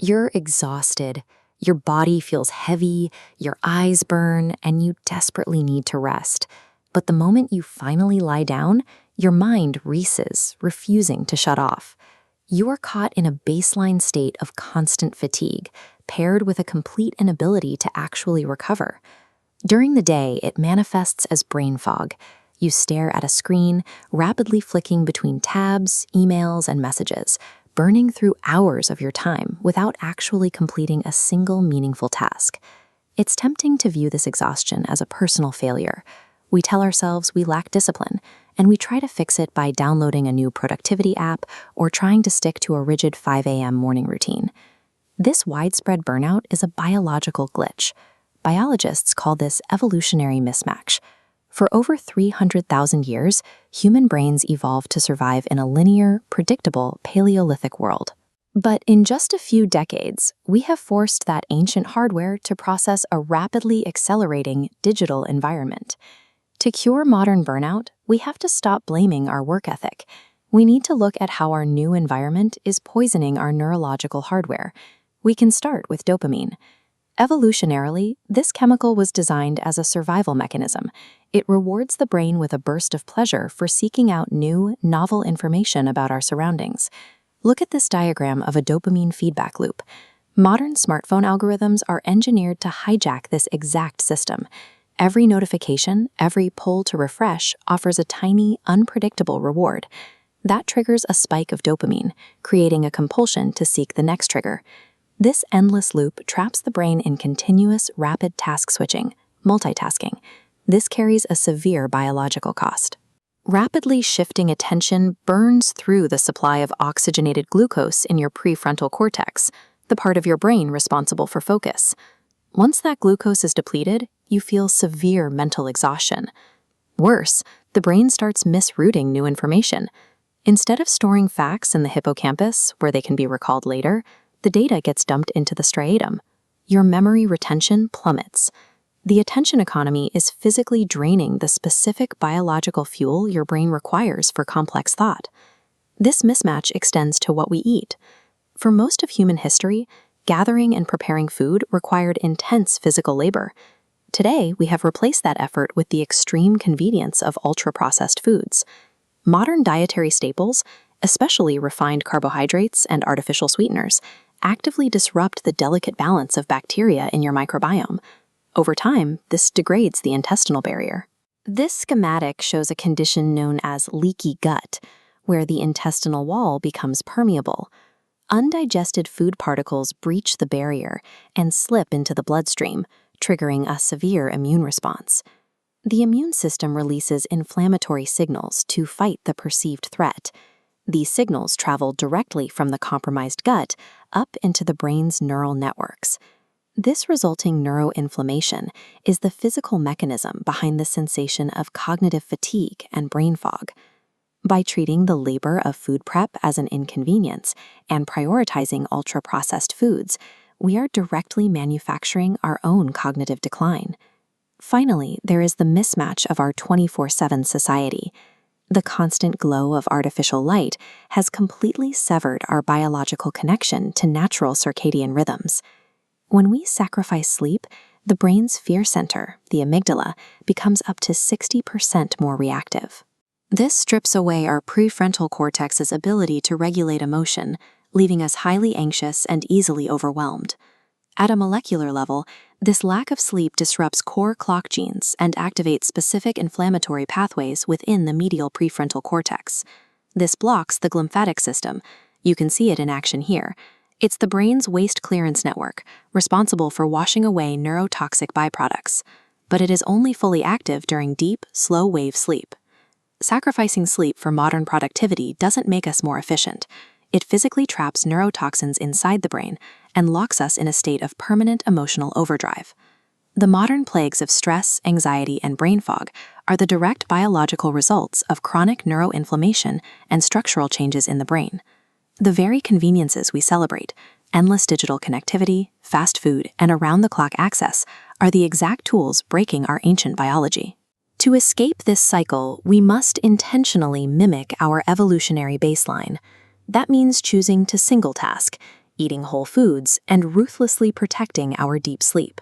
You're exhausted, your body feels heavy, your eyes burn, and you desperately need to rest. But the moment you finally lie down, your mind races, refusing to shut off. You are caught in a baseline state of constant fatigue, paired with a complete inability to actually recover. During the day, it manifests as brain fog. You stare at a screen, rapidly flicking between tabs, emails, and messages, burning through hours of your time without actually completing a single meaningful task. It's tempting to view this exhaustion as a personal failure. We tell ourselves we lack discipline, and we try to fix it by downloading a new productivity app or trying to stick to a rigid 5 a.m. morning routine. This widespread burnout is a biological glitch. Biologists call this evolutionary mismatch. For over 300,000 years, human brains evolved to survive in a linear, predictable Paleolithic world. But in just a few decades, we have forced that ancient hardware to process a rapidly accelerating digital environment. To cure modern burnout, we have to stop blaming our work ethic. We need to look at how our new environment is poisoning our neurological hardware. We can start with dopamine. Evolutionarily, this chemical was designed as a survival mechanism. It rewards the brain with a burst of pleasure for seeking out new, novel information about our surroundings. Look at this diagram of a dopamine feedback loop. Modern smartphone algorithms are engineered to hijack this exact system. Every notification, every pull to refresh offers a tiny, unpredictable reward. That triggers a spike of dopamine, creating a compulsion to seek the next trigger. This endless loop traps the brain in continuous, rapid task switching, multitasking. This carries a severe biological cost. Rapidly shifting attention burns through the supply of oxygenated glucose in your prefrontal cortex, the part of your brain responsible for focus. Once that glucose is depleted, you feel severe mental exhaustion. Worse, the brain starts misrouting new information. Instead of storing facts in the hippocampus, where they can be recalled later, the data gets dumped into the striatum. Your memory retention plummets. The attention economy is physically draining the specific biological fuel your brain requires for complex thought. This mismatch extends to what we eat. For most of human history, gathering and preparing food required intense physical labor. Today, we have replaced that effort with the extreme convenience of ultra-processed foods. Modern dietary staples, especially refined carbohydrates and artificial sweeteners, actively disrupt the delicate balance of bacteria in your microbiome. Over time, this degrades the intestinal barrier. This schematic shows a condition known as leaky gut, where the intestinal wall becomes permeable. Undigested food particles breach the barrier and slip into the bloodstream, triggering a severe immune response. The immune system releases inflammatory signals to fight the perceived threat. These signals travel directly from the compromised gut up into the brain's neural networks. This resulting neuroinflammation is the physical mechanism behind the sensation of cognitive fatigue and brain fog. By treating the labor of food prep as an inconvenience and prioritizing ultra-processed foods, we are directly manufacturing our own cognitive decline. Finally, there is the mismatch of our 24/7 society. The constant glow of artificial light has completely severed our biological connection to natural circadian rhythms. When we sacrifice sleep, the brain's fear center, the amygdala, becomes up to 60% more reactive. This strips away our prefrontal cortex's ability to regulate emotion, leaving us highly anxious and easily overwhelmed. At a molecular level, this lack of sleep disrupts core clock genes and activates specific inflammatory pathways within the medial prefrontal cortex. This blocks the glymphatic system. You can see it in action here. It's the brain's waste clearance network, responsible for washing away neurotoxic byproducts. But it is only fully active during deep, slow-wave sleep. Sacrificing sleep for modern productivity doesn't make us more efficient. It physically traps neurotoxins inside the brain and locks us in a state of permanent emotional overdrive. The modern plagues of stress, anxiety, and brain fog are the direct biological results of chronic neuroinflammation and structural changes in the brain. The very conveniences we celebrate, endless digital connectivity, fast food, and around-the-clock access, are the exact tools breaking our ancient biology. To escape this cycle, we must intentionally mimic our evolutionary baseline. That means choosing to single task, eating whole foods, and ruthlessly protecting our deep sleep.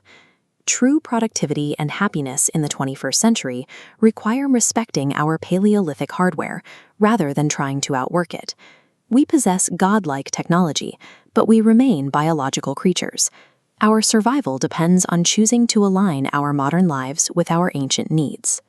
True productivity and happiness in the 21st century require respecting our Paleolithic hardware rather than trying to outwork it. We possess godlike technology, but we remain biological creatures. Our survival depends on choosing to align our modern lives with our ancient needs.